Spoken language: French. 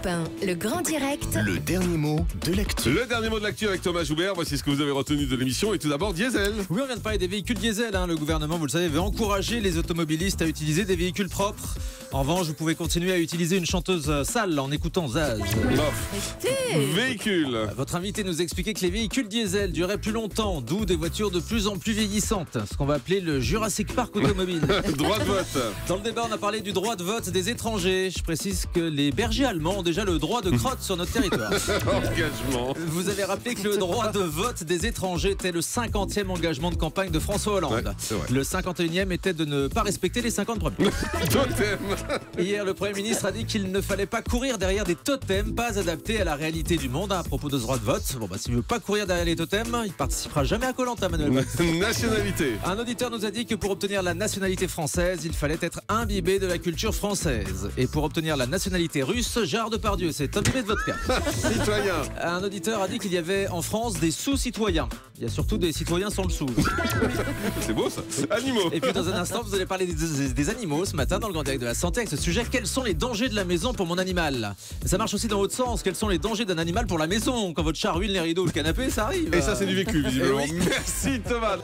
Europe 1, le grand direct. Le dernier mot de l'actu. Le dernier mot de l'actu avec Thomas Joubert. Voici ce que vous avez retenu de l'émission. Et tout d'abord, diesel. Oui, on vient de parler des véhicules diesel. Le gouvernement, vous le savez, veut encourager les automobilistes à utiliser des véhicules propres. En revanche, vous pouvez continuer à utiliser une chanteuse sale en écoutant Zaz. Véhicule. Votre invité nous expliquait que les véhicules diesel duraient plus longtemps, d'où des voitures de plus en plus vieillissantes. Ce qu'on va appeler le Jurassic Park automobile. Droit de vote. Dans le débat, on a parlé du droit de vote des étrangers. Je précise que les bergers allemands ont déjà le droit de crotte sur notre territoire. Engagement. Vous avez rappelé que le droit de vote des étrangers était le 50e engagement de campagne de François Hollande. Ouais, c'est vrai. Le 51e était de ne pas respecter les 50 premiers. Totem. Hier, le Premier ministre a dit qu'il ne fallait pas courir derrière des totems pas adaptés à la réalité du monde à propos de ce droit de vote. S'il ne veut pas courir derrière les totems, il participera jamais à Koh-Lanta, Manuel Valls. Nationalité. Un auditeur nous a dit que pour obtenir la nationalité française, il fallait être imbibé de la culture française. Et pour obtenir la nationalité russe, Gérard Depardieu s'est imbibé de vodka. Citoyen. Un auditeur a dit qu'il y avait en France des sous-citoyens. Il y a surtout des citoyens sans le sou. C'est beau ça. Animaux. Et puis dans un instant, vous allez parler des animaux ce matin dans le Grand Direct de la Santé avec ce sujet. Quels sont les dangers de la maison pour mon animal? Ça marche aussi dans l'autre sens. Quels sont les dangers d'un animal pour la maison? Quand votre chat ruine les rideaux ou le canapé, ça arrive. Et ça, c'est du vécu, visiblement. Eh oui. Merci Thomas.